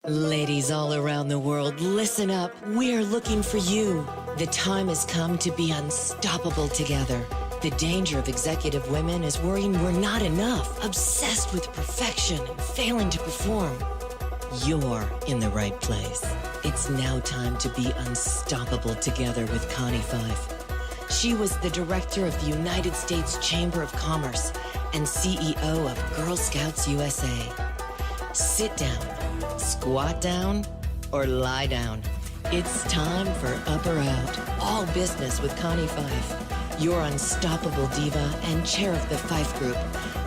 Ladies all around the world, listen up. We're looking for you. The time has come to be unstoppable together. The danger of executive women is worrying we're not enough, obsessed with perfection and failing to perform. You're in the right place. It's now time to be unstoppable together with Connie Fife. She was the director of the United States Chamber of Commerce and CEO of Girl Scouts USA. Sit down, squat down, or lie down. It's time for Up or Out, all business with Connie Fife, your unstoppable diva and chair of the Fife Group,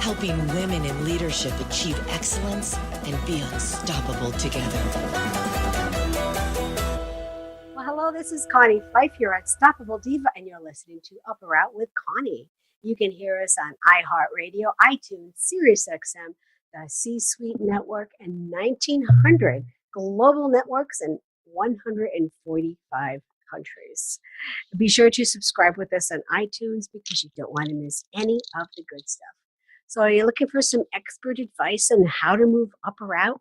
helping women in leadership achieve excellence and be unstoppable together. Well, hello, this is Connie Fife, your unstoppable diva, and you're listening to Up or Out with Connie. You can hear us on iHeartRadio, iTunes, SiriusXM, the C-Suite Network, and 1,900 global networks in 145 countries. Be sure to subscribe with us on iTunes because you don't want to miss any of the good stuff. So are you looking for some expert advice on how to move up or out?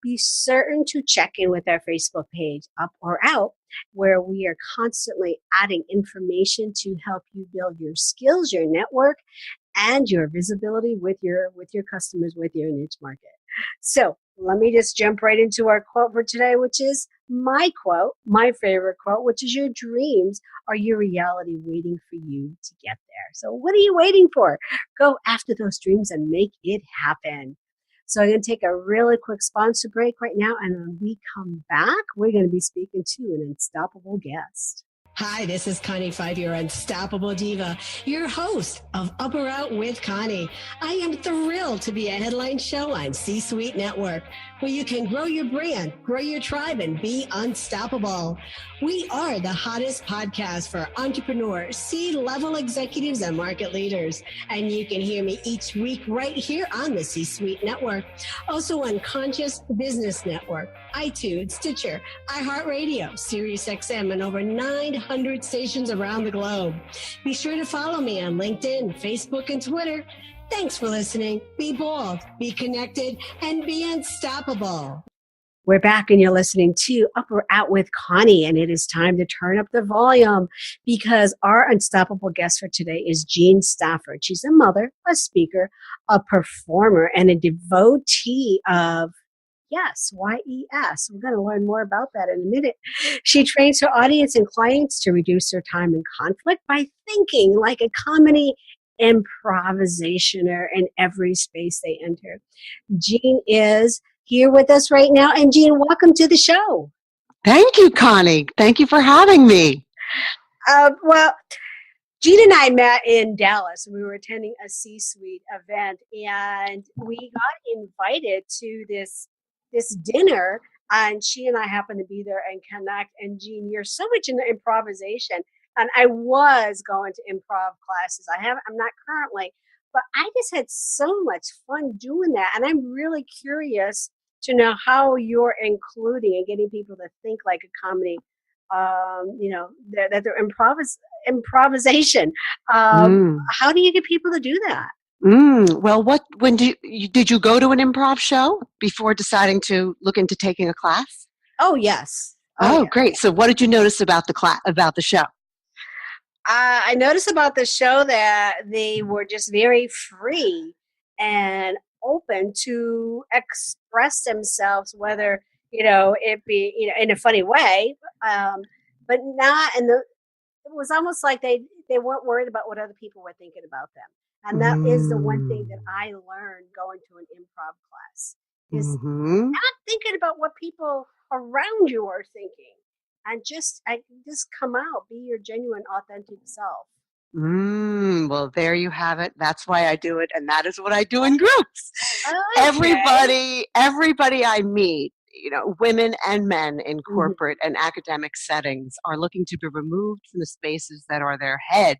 Be certain to check in with our Facebook page, Up or Out, where we are constantly adding information to help you build your skills, your network, and your visibility with your customers, with your niche market. So let me just jump right into our quote for today, which is my quote, my favorite quote, which is your dreams are your reality waiting for you to get there. So what are you waiting for? Go after those dreams and make it happen. So I'm going to take a really quick sponsor break right now. And when we come back, we're going to be speaking to an unstoppable guest. Hi, this is Connie Fife, your unstoppable diva, your host of Up or Out with Connie. I am thrilled to be a headline show on C-Suite Network, where you can grow your brand, grow your tribe, and be unstoppable. We are the hottest podcast for entrepreneurs, C-level executives, and market leaders. And you can hear me each week right here on the C-Suite Network. Also on Conscious Business Network, iTunes, Stitcher, iHeartRadio, SiriusXM, and over 900 stations around the globe. Be sure to follow me on LinkedIn, Facebook, and Twitter. Thanks for listening. Be bold, be connected, and be unstoppable. We're back and you're listening to Up or Out with Connie, and it is time to turn up the volume because our unstoppable guest for today is Jeanne Stafford. She's a mother, a speaker, a performer, and a devotee of Yes, YES. We're going to learn more about that in a minute. She trains her audience and clients to reduce their time in conflict by thinking like a comedy improvisationer in every space they enter. Jeanne is here with us right now. And Jeanne, welcome to the show. Thank you, Connie. Thank you for having me. Well, Jeanne and I met in Dallas. We were attending a C-Suite event, and we got invited to this dinner, and she and I happened to be there and connect. And Jeanne, you're so much into improvisation, and I was going to improv classes. I'm not currently, but I just had so much fun doing that, and I'm really curious to know how you're including and getting people to think like a comedy. That they're improvisation. How do you get people to do that? Well, did you go to an improv show before deciding to look into taking a class? Oh, yes. Yeah. Great. So what did you notice about the show? I noticed about the show that they were just very free and open to express themselves, whether, it be, in a funny way, but not it was almost like they weren't worried about what other people were thinking about them. And that is the one thing that I learned going to an improv class is not thinking about what people around you are thinking, and just come out, be your genuine, authentic self. Well, there you have it. That's why I do it, and that is what I do in groups. Okay. Everybody I meet, women and men in corporate and academic settings are looking to be removed from the spaces that are their head.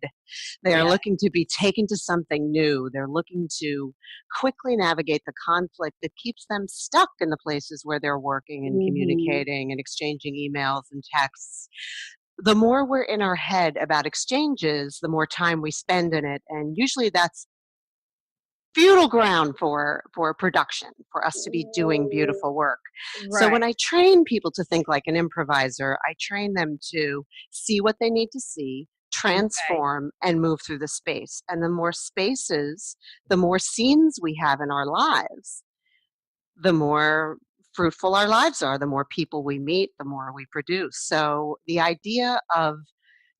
They are looking to be taken to something new. They're looking to quickly navigate the conflict that keeps them stuck in the places where they're working and communicating and exchanging emails and texts. The more we're in our head about exchanges, the more time we spend in it. And usually that's fertile ground for production, for us to be doing beautiful work. So when Right. I train people to think like an improviser, I train them to see what they need to see, Okay. transform, and move through the space. And the more spaces, the more scenes we have in our lives, the more fruitful our lives are, the more people we meet, the more we produce. So the idea of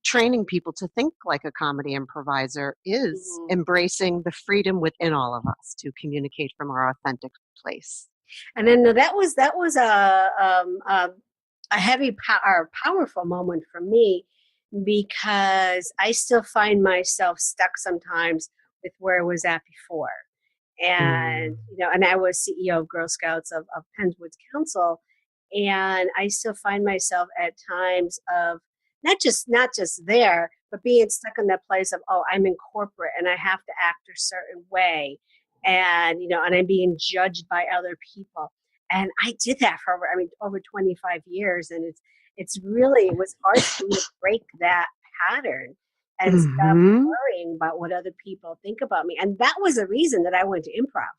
training people to think like a comedy improviser is Mhm. embracing the freedom within all of us to communicate from our authentic place. And then that was a heavy or powerful moment for me because I still find myself stuck sometimes with where I was at before. And Mm. and I was CEO of Girl Scouts of Penns Woods Council, and I still find myself at times of not just there, but being stuck in that place of, oh, I'm in corporate and I have to act a certain way, and and I'm being judged by other people. And I did that for over 25 years, and it was hard for me to break that pattern and stop Mhm. worrying about what other people think about me. And that was the reason that I went to improv.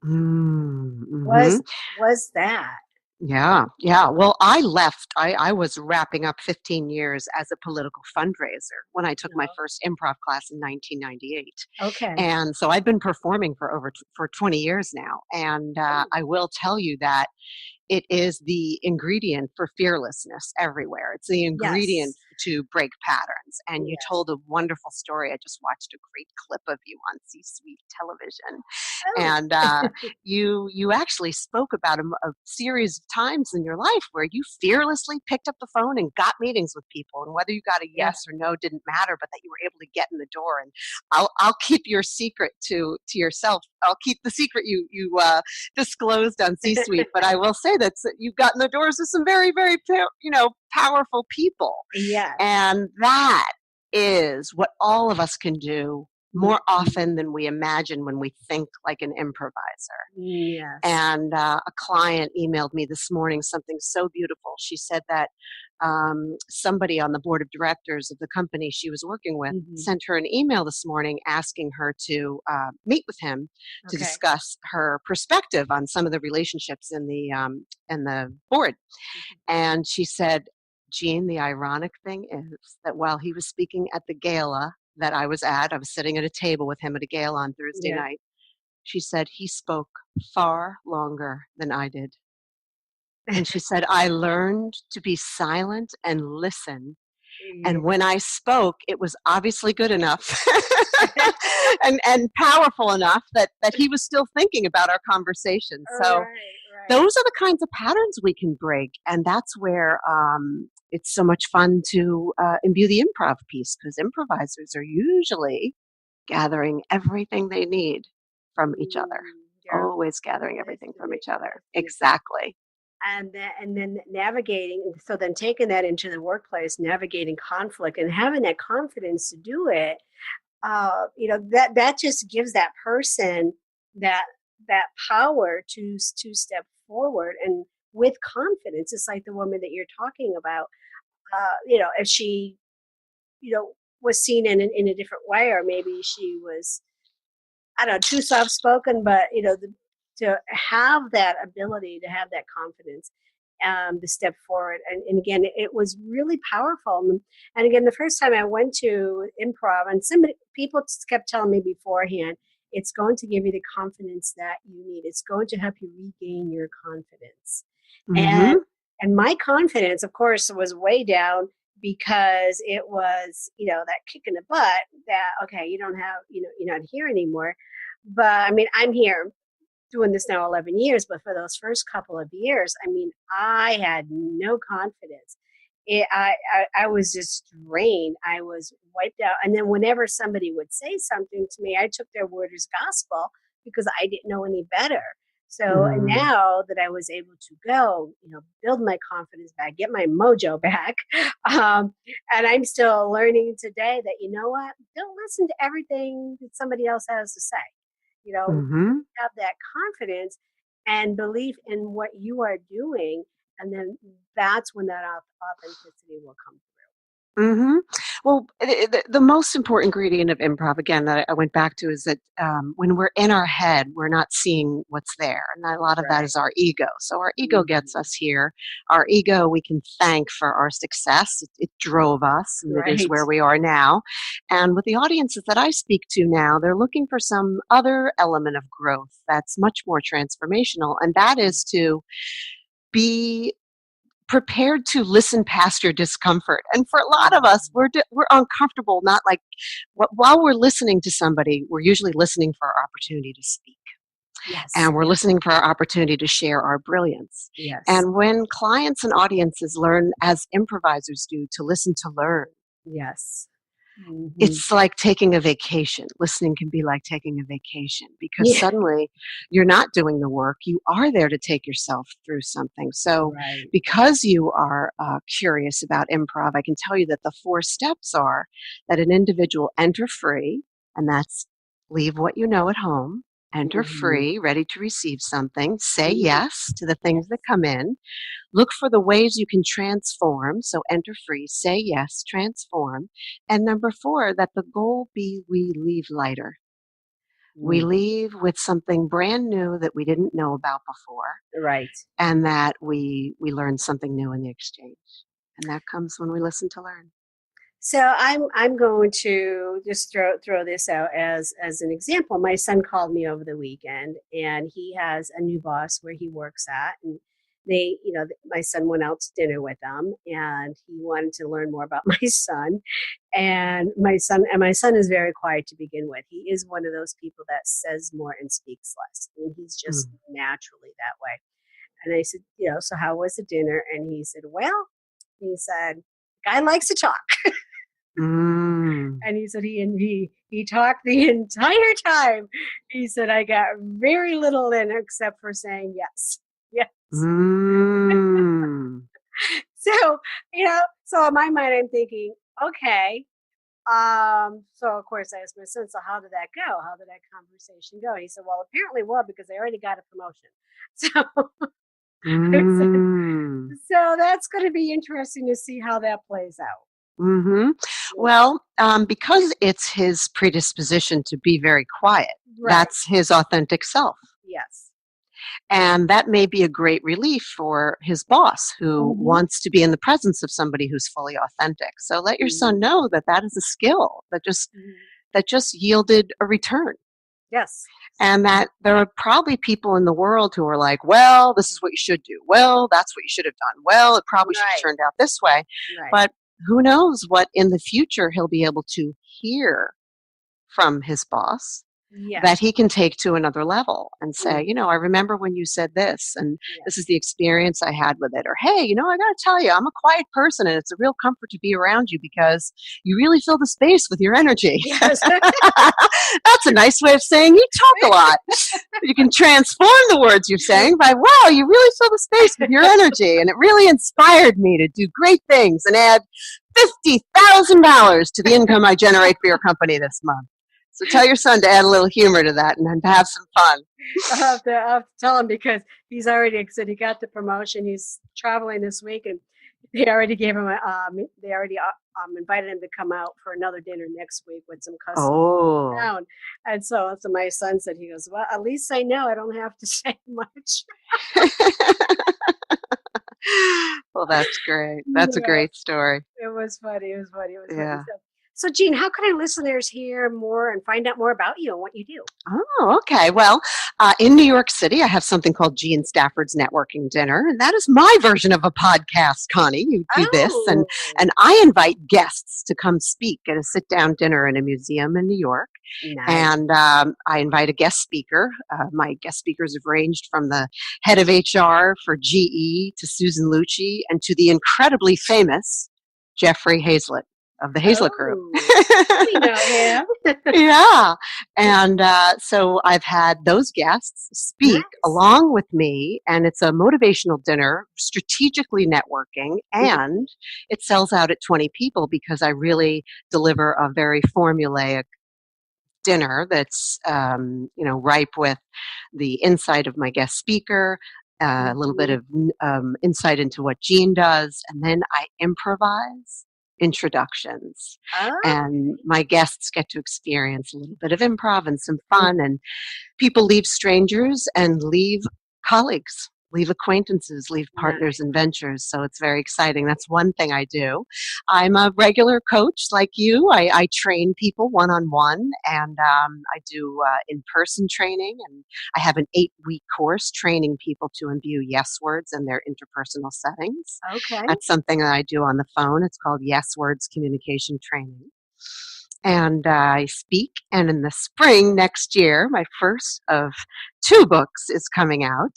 Mm. Was Mhm. was that? Yeah, yeah. Well, I left. I was wrapping up 15 years as a political fundraiser when I took my No. first improv class in 1998. Okay. And so I've been performing for for 20 years now. And Oh, I will tell you that it is the ingredient for fearlessness everywhere. It's the ingredient yes. to break patterns. And you Yes. told a wonderful story. I just watched a great clip of you on C-suite television, Oh. and you actually spoke about a series of times in your life where you fearlessly picked up the phone and got meetings with people, and whether you got a Yeah. yes or no didn't matter, but that you were able to get in the door. And I'll keep your secret to yourself. I'll keep the secret you disclosed on C-suite, but I will say that you've gotten the doors to some very, very, powerful people. Yes. And that is what all of us can do more Mhm. often than we imagine when we think like an improviser. Yes. And a client emailed me this morning something so beautiful. She said that somebody on the board of directors of the company she was working with Mhm. sent her an email this morning asking her to meet with him to Okay. discuss her perspective on some of the relationships in the board. Mhm. And she said, Jeanne, the ironic thing is that while he was speaking at the gala that I was sitting at a table with him at a gala on Thursday Yeah. night. She said, he spoke far longer than I did. And she said, I learned to be silent and listen. Yeah. And when I spoke, it was obviously good enough and powerful enough that he was still thinking about our conversation. So Right, right. those are the kinds of patterns we can break. And that's where it's so much fun to imbue the improv piece, because improvisers are usually gathering everything they need from each other. They're Always gathering everything from listening, each other. listening. Exactly. And then navigating, so then taking that into the workplace, navigating conflict and having that confidence to do it, that just gives that person that that power to step forward and with confidence. It's like the woman that you're talking about. If she was seen in a different way, or maybe she was, I don't know, too soft spoken, but to have that ability, to have that confidence, to step forward, and again, it was really powerful. And again, the first time I went to improv, and people just kept telling me beforehand, it's going to give you the confidence that you need. It's going to help you regain your confidence, and Mm-hmm. and my confidence, of course, was way down because it was that kick in the butt that, okay, you don't have, you're not here anymore. But I mean, I'm here doing this now 11 years, but for those first couple of years, I mean, I had no confidence. I was just drained. I was wiped out. And then whenever somebody would say something to me, I took their word as gospel because I didn't know any better. So, and Mm. now that I was able to go, build my confidence back, get my mojo back, um, and I'm still learning today that, you know what, don't listen to everything that somebody else has to say. Mm-hmm. Have that confidence and belief in what you are doing, and then that's when that authenticity will come Mm-hmm. Well, the most important ingredient of improv, again, that I went back to is that when we're in our head, we're not seeing what's there. And a lot of that Right. is our ego. So our ego gets us here. Our ego we can thank for our success. It drove us, and it is Right. where we are now. And with the audiences that I speak to now, they're looking for some other element of growth that's much more transformational. And that is to be prepared to listen past your discomfort. And for a lot of us, we're uncomfortable. Not like while we're listening to somebody, we're usually listening for our opportunity to speak, Yes. and we're listening for our opportunity to share our brilliance. Yes. And when clients and audiences learn, as improvisers do, to listen to learn, Yes. Mm-hmm. it's like taking a vacation. Listening can be like taking a vacation because Yeah. suddenly you're not doing the work. You are there to take yourself through something. So Right. because you are curious about improv, I can tell you that the 4 steps are that an individual enter free, and that's leave what you know at home, enter Mhm. free, ready to receive something, say Mhm. yes to the things that come in, look for the ways you can transform. So enter free, say yes, transform. And number 4, that the goal be we leave lighter. We Mm. leave with something brand new that we didn't know about before, Right. and that we learn something new in the exchange. And that comes when we listen to learn. So I'm going to just throw this out as an example. My son called me over the weekend, and he has a new boss where he works at, and they, my son went out to dinner with them, and he wanted to learn more about my son, and my son is very quiet to begin with. He is one of those people that says more and speaks less. I mean, he's just Mm. naturally that way. And I said, so how was the dinner? And he said, well, he said, guy likes to talk. Mm. And he said he talked the entire time. He said, I got very little in except for saying yes. Yes. Mm. So, so in my mind I'm thinking, okay. So of course I asked my son, so how did that go? How did that conversation go? And he said, well, apparently well, because I already got a promotion. So Mm. so that's going to be interesting to see how that plays out. Mm-hmm. Yeah. Well, because it's his predisposition to be very quiet, Right. that's his authentic self. Yes. And that may be a great relief for his boss who Mhm. wants to be in the presence of somebody who's fully authentic. So let your son know that that is a skill Mhm. that just yielded a return. Yes. And that there are probably people in the world who are like, well, this is what you should do. Well, that's what you should have done. Well, it probably should have Right. turned out this way. Right. But who knows what in the future he'll be able to hear from his boss Yes. that he can take to another level and say, Mhm. I remember when you said this, and this Yes. is the experience I had with it. Or, hey, I got to tell you, I'm a quiet person, and it's a real comfort to be around you because you really fill the space with your energy. Yes. That's a nice way of saying you talk a lot. You can transform the words you're saying by, wow, you really fill the space with your energy, and it really inspired me to do great things and add $50,000 to the income I generate for your company this month. So tell your son to add a little humor to that and to have some fun. I'll have to tell him because he's already said he got the promotion. He's traveling this week, and they already gave him they already invited him to come out for another dinner next week with some customers Oh. down. And so my son said, he goes, well, at least I know I don't have to say much. Well, that's great. That's a great story. It was funny. It was funny. Yeah. So, Jeanne, how can our listeners hear more and find out more about you and what you do? Oh, okay. Well, in New York City, I have something called Jeanne Stafford's Networking Dinner, and that is my version of a podcast, Connie. You do this, and I invite guests to come speak at a sit-down dinner in a museum in New York. Nice. And I invite a guest speaker. My guest speakers have ranged from the head of HR for GE to Susan Lucci and to the incredibly famous Jeffrey Hazlett of the Hazlett Group. We know him. Yeah. And so I've had those guests speak along with me, and it's a motivational dinner, strategically networking, and it sells out at 20 people because I really deliver a very formulaic dinner that's ripe with the insight of my guest speaker, a little bit of insight into what Jeanne does, and then I improvise introductions. Oh, And my guests get to experience a little bit of improv and some fun. And people leave strangers and leave colleagues, leave acquaintances, leave partners in ventures. So it's very exciting. That's one thing I do. I'm a regular coach like you. I train people one-on-one, and I do in-person training. And I have an 8-week course training people to imbue yes words in their interpersonal settings. okay. That's something that I do on the phone. It's called Yes Words Communication Training. And I speak, and in the spring next year, my first of 2 books is coming out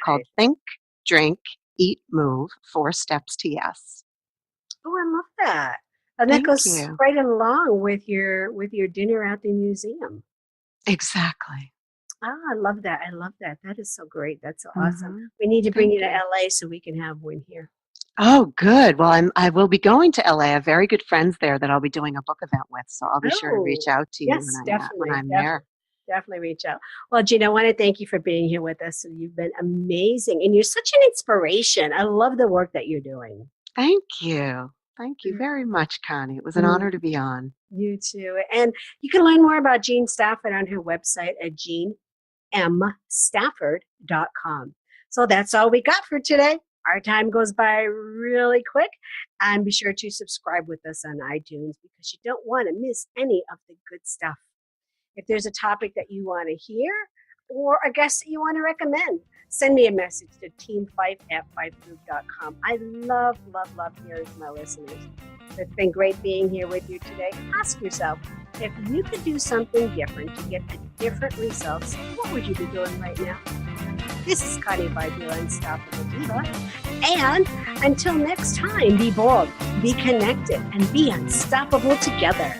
called Think, Drink, Eat, Move, 4 Steps to Yes. Oh, I love that. And that Thank goes you. right along with your dinner at the museum. Exactly. Ah, I love that. I love that. That is so great. That's so awesome. Mhm. We need to bring Thank you to you. LA so we can have one here. Oh, good. Well, I will be going to LA. I have very good friends there that I'll be doing a book event with, so I'll be sure to reach Oh, out to you yes, when definitely. I'm there. Definitely reach out. Well, Jeanne, I want to thank you for being here with us. You've been amazing, and you're such an inspiration. I love the work that you're doing. Thank you. Thank you very much, Connie. It was an Mm, honor to be on. You too. And you can learn more about Jeanne Stafford on her website at jeannestafford.com. So that's all we got for today. Our time goes by really quick. And be sure to subscribe with us on iTunes because you don't want to miss any of the good stuff. If there's a topic that you want to hear or a guest that you want to recommend, send me a message to team5@5group.com. I love hearing from my listeners. It's been great being here with you today. Ask yourself, if you could do something different to get a different results, what would you be doing right now? This is Connie by your Unstoppable Diva. And until next time, be bold, be connected, and be unstoppable together.